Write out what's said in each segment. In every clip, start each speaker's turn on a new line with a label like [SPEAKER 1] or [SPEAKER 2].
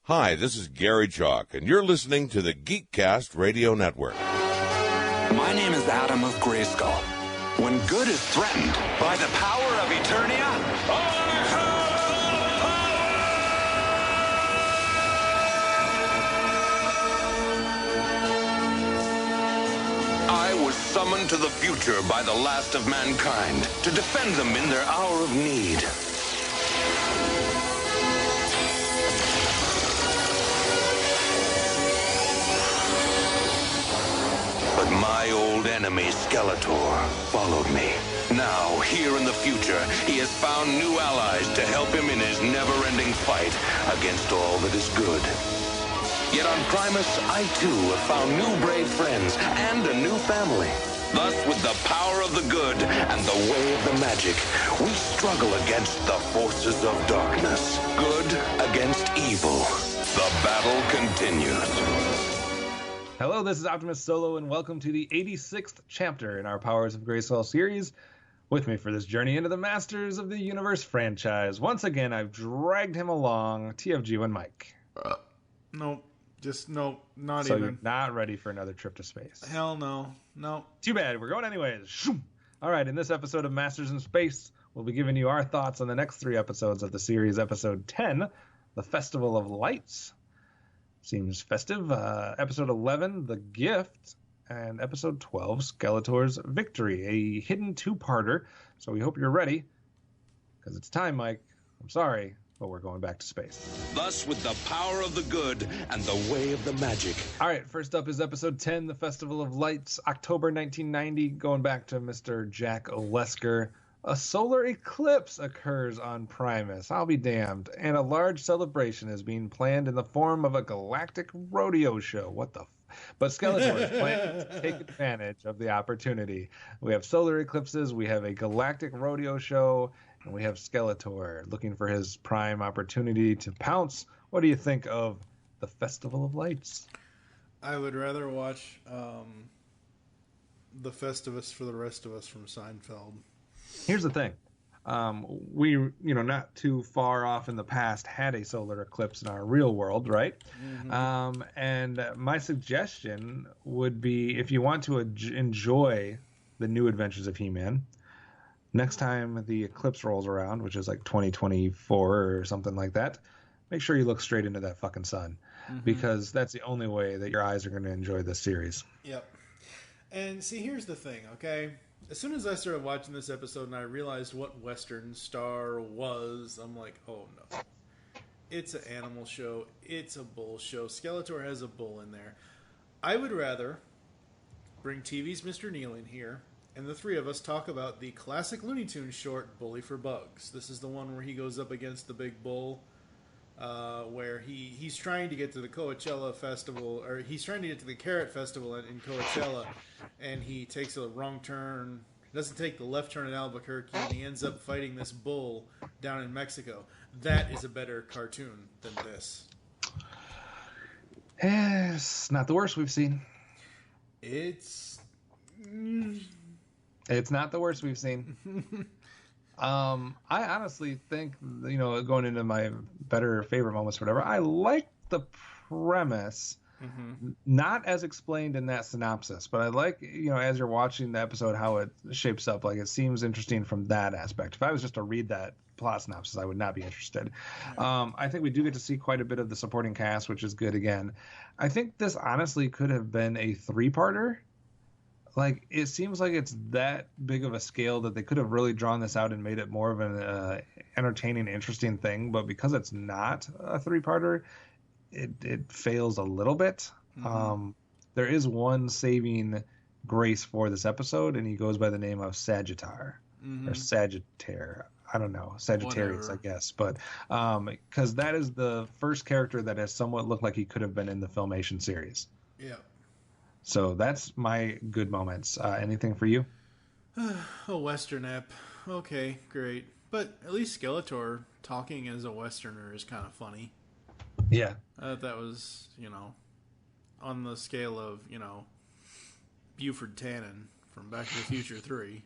[SPEAKER 1] Hi, this is Gary Chalk, and you're listening to the Geekcast Radio Network.
[SPEAKER 2] My name is Adam of GRAYSKULL. When good is threatened by the power of Eternia, I was summoned to the future by the last of mankind to defend them in their hour of need. But my old enemy, Skeletor, followed me. Now, here in the future, he has found new allies to help him in his never-ending fight against all that is good. Yet on Primus, I too have found new brave friends and a new family. Thus, with the power of the good and the way of the magic, we struggle against the forces of darkness. Good against evil. The battle continues.
[SPEAKER 3] Hello, this is OptimusSolo, and welcome to the 86th chapter in our Powers of GRAYSKULL series. With me for this journey into the Masters of the Universe franchise, once again, I've dragged him along, TFG1Mike.
[SPEAKER 4] Nope. Just nope. Not
[SPEAKER 3] so
[SPEAKER 4] even.
[SPEAKER 3] You're not ready for another trip to space.
[SPEAKER 4] Hell no. No.
[SPEAKER 3] Too bad. We're going anyways. Shoom. All right, in this episode of Masters in Space, we'll be giving you our thoughts on the next 3 episodes of the series. Episode 10, The Festival of Lights. Seems festive. Episode 11, The Gift, and episode 12, Skeletor's Victory, a hidden 2-parter. So we hope you're ready, because it's time, Mike. I'm sorry, but we're going back to space.
[SPEAKER 2] Thus, with the power of the good and the way of the magic.
[SPEAKER 3] All right, first up is episode 10, The Festival of Lights, October 1990, going back to Mr. Jack Olesker. A solar eclipse occurs on Primus, I'll be damned, and a large celebration is being planned in the form of a galactic rodeo show. What the But Skeletor is planning to take advantage of the opportunity. We have solar eclipses, we have a galactic rodeo show, and we have Skeletor looking for his prime opportunity to pounce. What do you think of the Festival of Lights?
[SPEAKER 4] I would rather watch the Festivus for the Rest of Us from Seinfeld.
[SPEAKER 3] Here's the thing. We, not too far off in the past had a solar eclipse in our real world, right? Mm-hmm. And my suggestion would be, if you want to enjoy the new adventures of He-Man, next time the eclipse rolls around, which is like 2024 or something like that, make sure you look straight into that fucking sun, because that's the only way that your eyes are going to enjoy this series.
[SPEAKER 4] Yep. And see, here's the thing, okay? As soon as I started watching this episode and I realized what Western Star was, I'm like, oh no. It's an animal show. It's a bull show. Skeletor has a bull in there. I would rather bring TV's Mr. Neal in here and the 3 of us talk about the classic Looney Tunes short, Bully for Bugs. This is the one where he goes up against the big bull, where he's trying to get to the Coachella Festival, or he's trying to get to the Carrot Festival in Coachella, and he takes a wrong turn, doesn't take the left turn in Albuquerque, and he ends up fighting this bull down in Mexico. That is a better cartoon than this.
[SPEAKER 3] It's not the worst we've seen.
[SPEAKER 4] It's
[SPEAKER 3] not the worst we've seen. I honestly think, going into my better favorite moments or whatever, I like the premise, not as explained in that synopsis, but I like, as you're watching the episode, how it shapes up. Like, it seems interesting from that aspect. If I was just to read that plot synopsis, I would not be interested. I think we do get to see quite a bit of the supporting cast, which is good again. I think this honestly could have been a 3-parter. Like, it seems like it's that big of a scale that they could have really drawn this out and made it more of an entertaining, interesting thing. But because it's not a 3-parter, it fails a little bit. There is one saving grace for this episode, and he goes by the name of Sagittar or Sagittaire. I don't know, Sagittarius, whatever. I guess. But because that is the first character that has somewhat looked like he could have been in the Filmation series.
[SPEAKER 4] Yeah.
[SPEAKER 3] So that's my good moments. Anything for you?
[SPEAKER 4] A Western ep. Okay, great. But at least Skeletor talking as a Westerner is kind of funny.
[SPEAKER 3] Yeah.
[SPEAKER 4] That was, on the scale of, Buford Tannen from Back to the Future 3.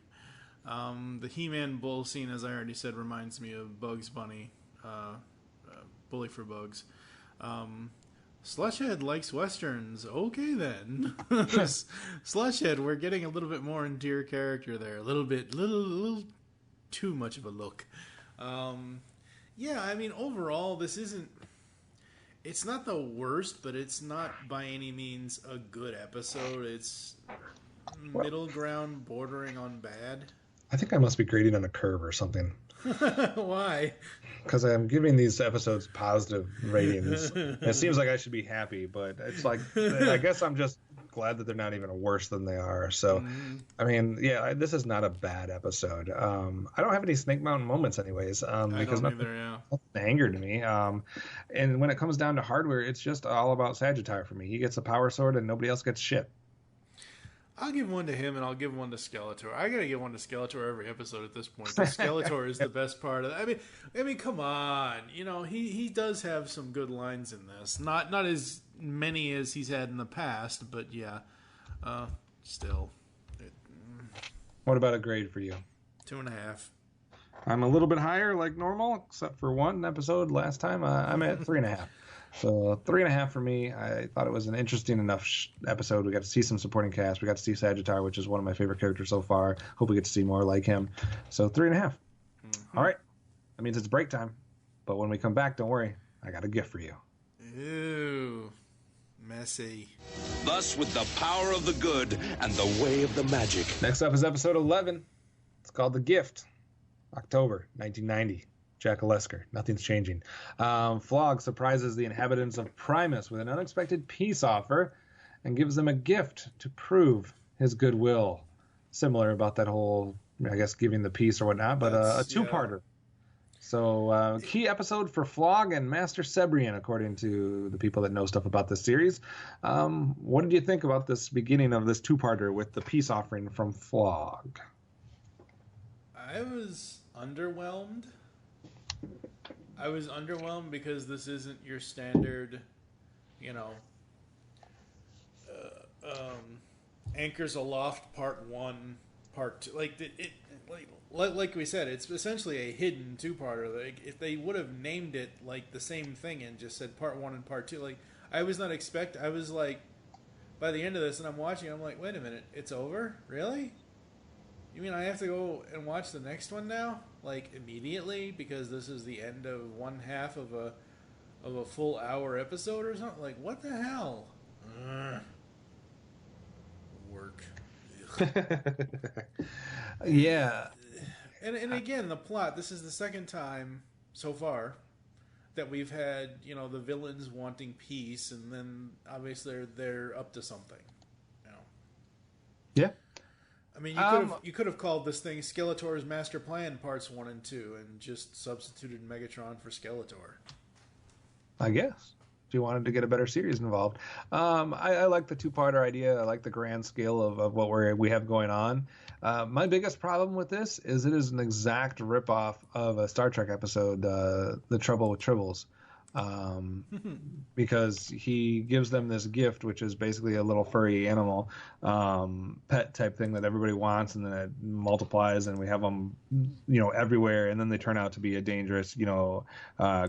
[SPEAKER 4] The He-Man bull scene, as I already said, reminds me of Bugs Bunny, Bully for Bugs. Slushhead likes westerns. Okay, then. Slushhead, we're getting a little bit more into your character there. A little too much of a look. Yeah, I mean, overall, this isn't... It's not the worst, but it's not by any means a good episode. It's middle ground, bordering on bad.
[SPEAKER 3] I think I must be grading on a curve or something.
[SPEAKER 4] Why?
[SPEAKER 3] Because I'm giving these episodes positive ratings. It seems like I should be happy, but it's like, I guess I'm just glad that they're not even worse than they are. So, I mean, yeah, this is not a bad episode. I don't have any Snake Mountain moments anyways, because nothing angered me. And when it comes down to hardware, it's just all about Sagittarius for me. He gets a power sword and nobody else gets shit.
[SPEAKER 4] I'll give one to him, and I'll give one to Skeletor. I gotta give one to Skeletor every episode at this point. Skeletor is the best part of it. I mean, come on. You know, he does have some good lines in this. Not as many as he's had in the past, but yeah. Still.
[SPEAKER 3] What about a grade for you?
[SPEAKER 4] 2.5.
[SPEAKER 3] I'm a little bit higher, like normal, except for one episode last time. I'm at 3.5. So 3.5 for me. I thought it was an interesting enough episode. We got to see some supporting cast. We got to see Sagittarius, which is one of my favorite characters so far. Hope we get to see more like him. So 3.5. All right. That means it's break time. But when we come back, don't worry. I got a gift for you.
[SPEAKER 4] Ew. Messy.
[SPEAKER 2] Thus, with the power of the good and the way of the magic.
[SPEAKER 3] Next up is episode 11. It's called The Gift. October 1990. Jack Alesker. Nothing's changing. Flog surprises the inhabitants of Primus with an unexpected peace offer and gives them a gift to prove his goodwill. Similar about that whole, I guess, giving the peace or whatnot, but a two-parter. Yeah. So, key episode for Flog and Master Sebrian, according to the people that know stuff about this series. What did you think about this beginning of this two-parter with the peace offering from Flog?
[SPEAKER 4] I was underwhelmed. Because this isn't your standard, you know, Anchors Aloft Part 1, Part 2. Like we said, it's essentially a hidden two-parter. Like, if they would have named it like the same thing and just said Part 1 and Part 2, like, I was like, by the end of this, and I'm watching, I'm like, wait a minute, it's over? Really? You mean I have to go and watch the next one now? Like, immediately? Because this is the end of one half of a full hour episode or something? Like, what the hell? Work.
[SPEAKER 3] Yeah.
[SPEAKER 4] And again, the plot, this is the second time so far that we've had, you know, the villains wanting peace, and then obviously they're up to something. You know?
[SPEAKER 3] Yeah.
[SPEAKER 4] I mean, you could have called this thing Skeletor's Master Plan Parts 1 and 2 and just substituted Megatron for Skeletor.
[SPEAKER 3] I guess. If you wanted to get a better series involved. I like the two-parter idea. I like the grand scale of what we have going on. My biggest problem with this is it is an exact ripoff of a Star Trek episode, The Trouble with Tribbles. Because he gives them this gift, which is basically a little furry animal pet type thing that everybody wants, and then it multiplies, and we have them, you know, everywhere, and then they turn out to be a dangerous, you know,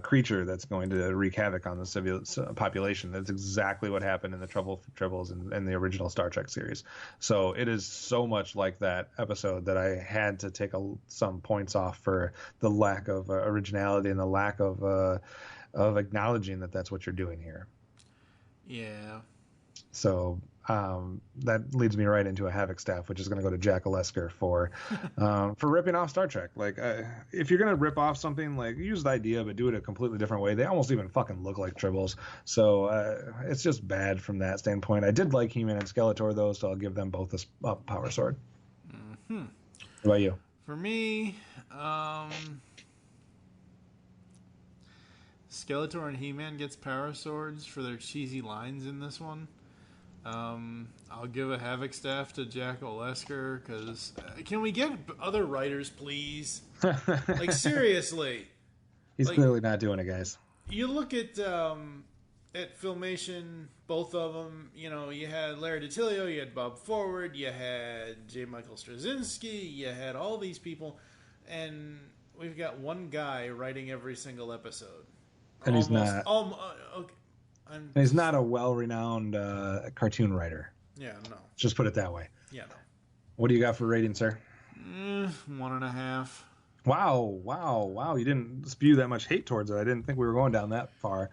[SPEAKER 3] creature that's going to wreak havoc on the civil population. That's exactly what happened in the Tribbles in the original Star Trek series. So it is so much like that episode that I had to take some points off for the lack of originality and the lack of acknowledging that that's what you're doing here.
[SPEAKER 4] Yeah.
[SPEAKER 3] So that leads me right into a Havoc staff, which is going to go to Jack Alesker for ripping off Star Trek. Like, if you're going to rip off something, like, use the idea, but do it a completely different way. They almost even fucking look like Tribbles. So it's just bad from that standpoint. I did like He-Man and Skeletor, though, so I'll give them both a power sword.
[SPEAKER 4] Mm-hmm.
[SPEAKER 3] What about you?
[SPEAKER 4] For me, Skeletor and He-Man gets power swords for their cheesy lines in this one. I'll give a Havoc staff to Jack Alesker because can we get other writers, please? Like, seriously.
[SPEAKER 3] He's clearly not doing it, guys.
[SPEAKER 4] You look at Filmation, both of them. You know, you had Larry DiTillio, you had Bob Forward, you had J. Michael Straczynski, you had all these people, and we've got one guy writing every single episode.
[SPEAKER 3] And he's not.
[SPEAKER 4] Okay.
[SPEAKER 3] And he's not a well-renowned cartoon writer.
[SPEAKER 4] Yeah, no.
[SPEAKER 3] Just put it that way.
[SPEAKER 4] Yeah, no.
[SPEAKER 3] What do you got for rating, sir?
[SPEAKER 4] 1.5.
[SPEAKER 3] Wow. You didn't spew that much hate towards it. I didn't think we were going down that far.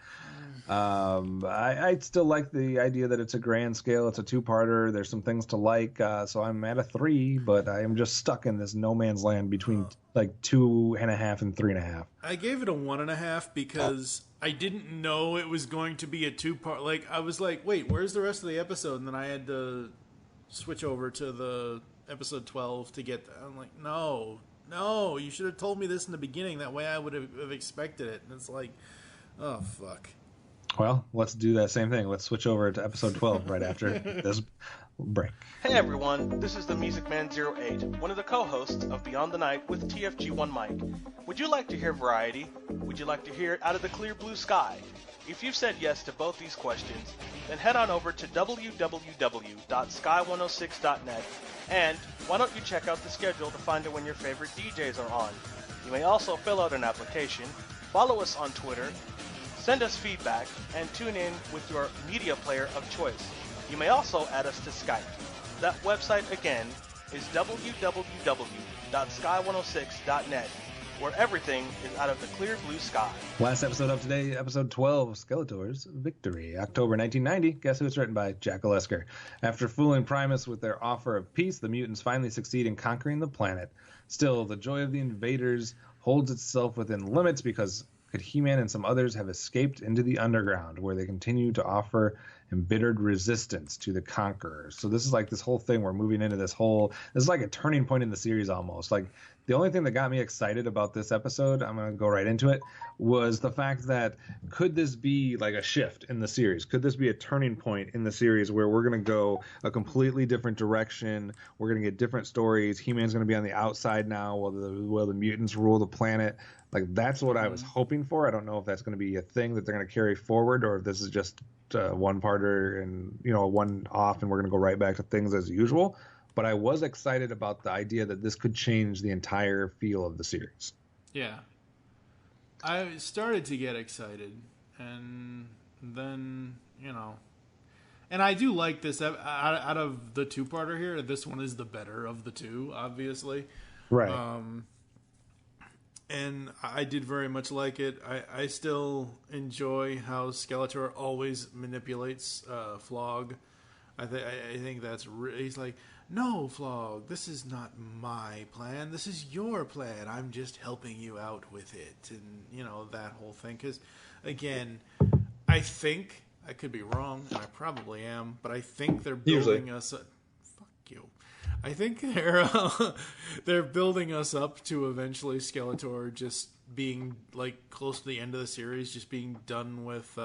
[SPEAKER 3] I still like the idea that it's a grand scale. It's a two-parter. There's some things to like. So I'm at a 3, but I am just stuck in this no man's land between like 2.5 and 3.5.
[SPEAKER 4] I gave it a 1.5 because I didn't know it was going to be a two-part. Like, I was like, wait, where's the rest of the episode? And then I had to switch over to the episode 12 to get that. I'm like, no, you should have told me this in the beginning. That way I would have expected it. And it's like, oh, fuck.
[SPEAKER 3] Well, let's do that same thing. Let's switch over to episode 12 right after this break.
[SPEAKER 5] Hey everyone, this is the Music Man 08, one of the co-hosts of Beyond the Night with TFG1Mike. Would you like to hear variety? Would you like to hear it out of the clear blue sky? If you've said yes to both these questions, then head on over to www.sky106.net and why don't you check out the schedule to find out when your favorite DJs are on. You may also fill out an application, follow us on Twitter, send us feedback, and tune in with your media player of choice. You may also add us to Skype. That website again is www.sky106.net, where everything is out of the clear blue sky.
[SPEAKER 3] Last episode of today, episode 12, Skeletor's Victory. October 1990. Guess who it's written by? Jack Olesker. After fooling Primus with their offer of peace, the mutants finally succeed in conquering the planet. Still, the joy of the invaders holds itself within limits because He-Man and some others have escaped into the underground, where they continue to offer embittered resistance to the conquerors. So this is like this whole thing. We're moving into this is like a turning point in the series almost. Like the only thing that got me excited about this episode, I'm going to go right into it, was the fact that could this be like a shift in the series? Could this be a turning point in the series where we're going to go a completely different direction? We're going to get different stories. He-Man's going to be on the outside now while the mutants rule the planet. Like, that's what I was hoping for. I don't know if that's going to be a thing that they're going to carry forward or if this is just one-parter and, a one-off and we're going to go right back to things as usual. But I was excited about the idea that this could change the entire feel of the series.
[SPEAKER 4] Yeah. I started to get excited. And then, And I do like this. Out of the two-parter here, this one is the better of the two, obviously.
[SPEAKER 3] Right.
[SPEAKER 4] And I did very much like it. I still enjoy how Skeletor always manipulates Flog. I think that's he's like, no, Flog, this is not my plan. This is your plan. I'm just helping you out with it, and that whole thing. Because again, I think I could be wrong, and I probably am, but I think they're building us. Fuck you. I think they're building us up to eventually Skeletor just being like close to the end of the series, just being done with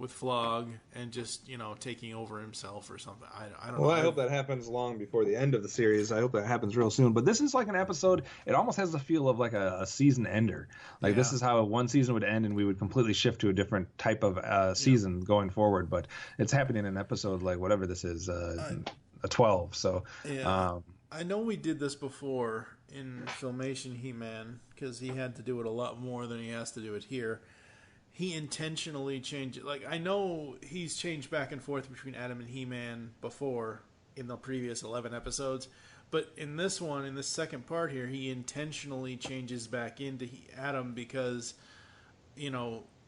[SPEAKER 4] Flog and just taking over himself or something. I don't know.
[SPEAKER 3] Well, I hope that happens long before the end of the series. I hope that happens real soon. But this is like an episode. It almost has the feel of like a season ender. Like this is how one season would end, and we would completely shift to a different type of season going forward. But it's happening in an episode like whatever this is. A 12, so
[SPEAKER 4] I know we did this before in Filmation He-Man because he had to do it a lot more than he has to do it here. He intentionally changed it. Like, I know he's changed back and forth between Adam and He-Man before in the previous 11 episodes, but in this one, in this second part here, he intentionally changes back into Adam because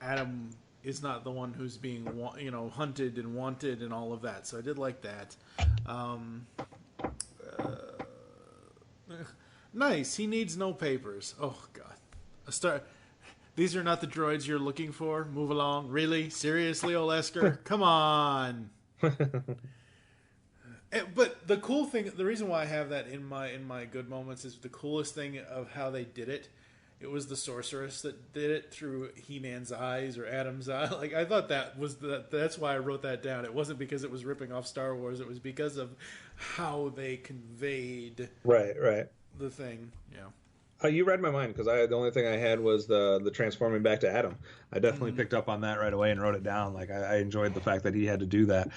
[SPEAKER 4] Adam is not the one who's being hunted and wanted and all of that. So I did like that. Nice. He needs no papers. Oh God. These are not the droids you're looking for. Move along. Really? Seriously, Olesker? Come on. But the cool thing, the reason why I have that in my good moments is the coolest thing of how they did it. It was the sorceress that did it through He-Man's eyes or Adam's eye. Like, I thought that's why I wrote that down. It wasn't because it was ripping off Star Wars. It was because of how they conveyed
[SPEAKER 3] right
[SPEAKER 4] the thing. Yeah.
[SPEAKER 3] You read my mind because the only thing I had was the transforming back to Adam. I definitely picked up on that right away and wrote it down. Like I enjoyed the fact that he had to do that.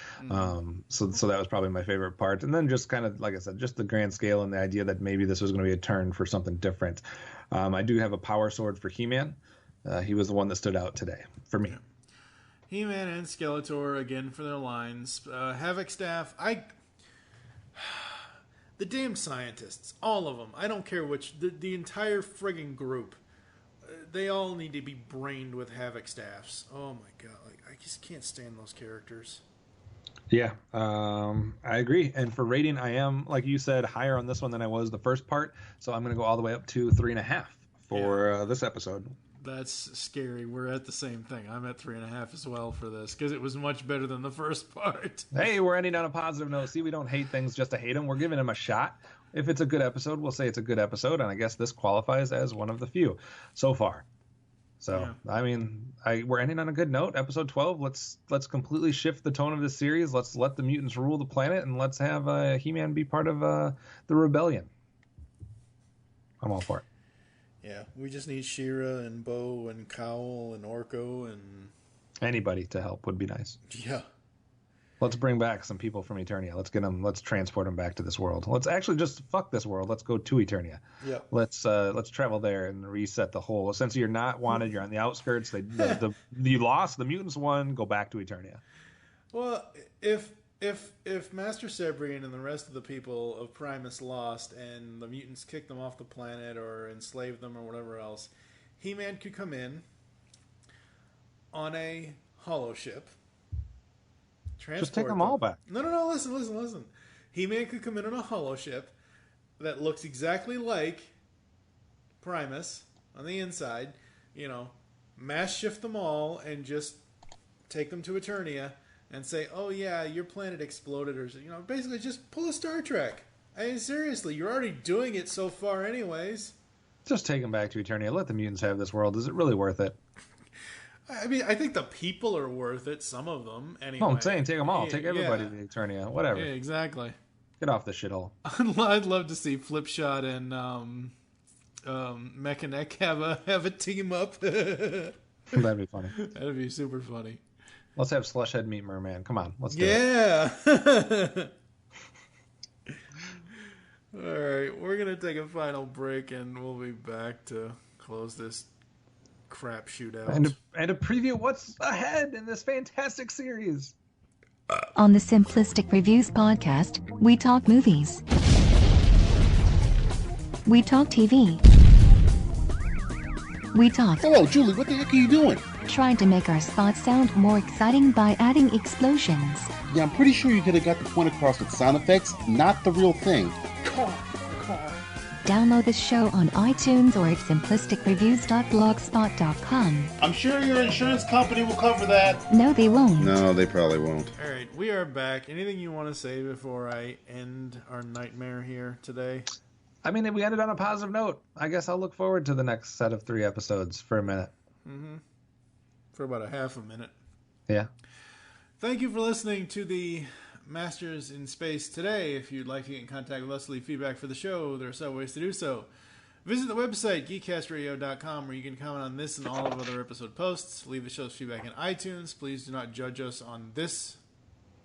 [SPEAKER 3] So that was probably my favorite part. And then just kind of like I said, just the grand scale and the idea that maybe this was going to be a turn for something different. I do have a power sword for He-Man. He was the one that stood out today for me.
[SPEAKER 4] He-Man and Skeletor again for their lines. Havoc staff, the damn scientists, all of them. I don't care which, the entire friggin' group. They all need to be brained with Havoc staffs. Oh my god, I just can't stand those characters.
[SPEAKER 3] Yeah, I agree. And for rating, I am, like you said, higher on this one than I was the first part. So I'm going to go all the way up to 3.5 for this episode.
[SPEAKER 4] That's scary. We're at the same thing. I'm at 3.5 as well for this because it was much better than the first part.
[SPEAKER 3] Hey, we're ending on a positive note. See, we don't hate things just to hate them. We're giving them a shot. If it's a good episode, we'll say it's a good episode. And I guess this qualifies as one of the few so far. So, yeah. I mean, we're ending on a good note. Episode 12, let's completely shift the tone of this series. Let's let the mutants rule the planet, and let's have He-Man be part of the rebellion. I'm all for it.
[SPEAKER 4] Yeah, we just need She-Ra and Bo and Cowl and Orko and...
[SPEAKER 3] Anybody to help would be nice.
[SPEAKER 4] Yeah.
[SPEAKER 3] Let's bring back some people from Eternia. Let's transport them back to this world. Let's actually just fuck this world. Let's go to Eternia.
[SPEAKER 4] Yeah.
[SPEAKER 3] Let's travel there and reset the whole. Since you're not wanted, you're on the outskirts. You lost. The mutants won. Go back to Eternia.
[SPEAKER 4] Well, if Master Cerebrian and the rest of the people of Primus lost, and the mutants kicked them off the planet or enslaved them or whatever else, He-Man could come in on a holo ship.
[SPEAKER 3] Just take them all back.
[SPEAKER 4] No, listen. He-Man could come in on a holo ship that looks exactly like Primus on the inside, mass shift them all and just take them to Eternia and say, oh yeah, your planet exploded, or basically just pull a Star Trek. I mean, seriously, you're already doing it so far anyways.
[SPEAKER 3] Just take them back to Eternia. Let the mutants have this world. Is it really worth it?
[SPEAKER 4] I mean, I think the people are worth it, some of them, anyway.
[SPEAKER 3] No, I'm saying take them all. Take everybody to Eternia. Whatever.
[SPEAKER 4] Yeah, exactly.
[SPEAKER 3] Get off the shithole.
[SPEAKER 4] I'd love to see Flipshot and Mechanic have a team up.
[SPEAKER 3] That'd be funny.
[SPEAKER 4] That'd be super funny.
[SPEAKER 3] Let's have Slushhead meet Merman. Come on, let's do
[SPEAKER 4] it. All right, we're gonna take a final break, and we'll be back to close this crap shootout
[SPEAKER 3] and to preview what's ahead in this fantastic series.
[SPEAKER 6] On the Simplistic Reviews podcast, we talk movies, we talk TV, we talk...
[SPEAKER 7] Hello, Julie, what the heck are you doing?
[SPEAKER 6] Trying to make our spots sound more exciting by adding explosions.
[SPEAKER 7] Yeah, I'm pretty sure you could have got the point across with sound effects, not the real thing.
[SPEAKER 4] Car.
[SPEAKER 6] Download the show on iTunes or at simplisticreviews.blogspot.com.
[SPEAKER 7] I'm sure your insurance company will cover that.
[SPEAKER 6] No, they won't.
[SPEAKER 7] No, they probably won't.
[SPEAKER 4] All right, we are back. Anything you want to say before I end our nightmare here today?
[SPEAKER 3] I mean, we ended on a positive note. I guess I'll look forward to the next set of 3 episodes for a minute.
[SPEAKER 4] Mm-hmm. For about a half a minute.
[SPEAKER 3] Yeah.
[SPEAKER 4] Thank you for listening to the Masters in Space today. If you'd like to get in contact with us, leave feedback for the show, there are several ways to do so. Visit the website, geekcastradio.com, where you can comment on this and all of other episode posts. Leave the show's feedback in iTunes. Please do not judge us on this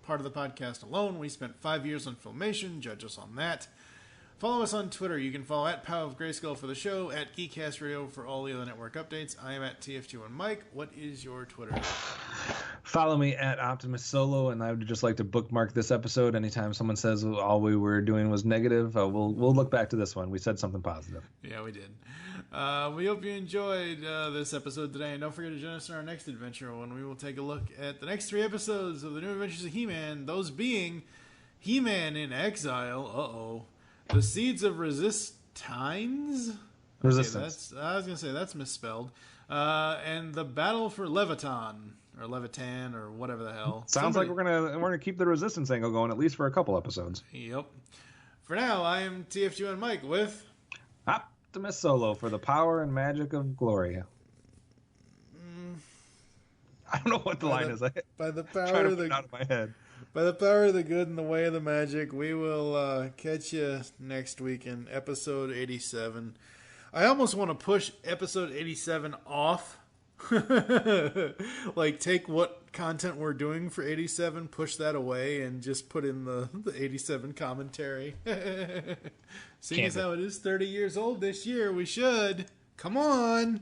[SPEAKER 4] part of the podcast alone. We spent 5 years on Filmation. Judge us on that. Follow us on Twitter. You can follow at Pow of Grayskull for the show, at Geekcast Radio for all the other network updates. I am at TFG1Mike. What is your Twitter?
[SPEAKER 3] Follow me at OptimusSolo, and I would just like to bookmark this episode. Anytime someone says all we were doing was negative, we'll look back to this one. We said something positive.
[SPEAKER 4] Yeah, we did. We hope you enjoyed this episode today, and don't forget to join us in our next adventure when we will take a look at the next 3 episodes of the New Adventures of He-Man, those being He-Man in Exile, The Seeds of Resistines?
[SPEAKER 3] Resistance.
[SPEAKER 4] I was going to say, that's misspelled. And the Battle for Levitan, or Levitan, or whatever the hell.
[SPEAKER 3] Sounds like we're gonna keep the Resistance angle going, at least for a couple episodes.
[SPEAKER 4] Yep. For now, I am TFG1Mike with...
[SPEAKER 3] OptimusSolo for the power and magic of glory. I don't know what the line is.
[SPEAKER 4] By the power of the...
[SPEAKER 3] out of my head.
[SPEAKER 4] By the power of the good and the way of the magic, we will catch you next week in episode 87. I almost want to push episode 87 off. Like, take what content we're doing for 87, push that away, and just put in the 87 commentary. Seeing as how it is 30 years old this year, we should. Come on!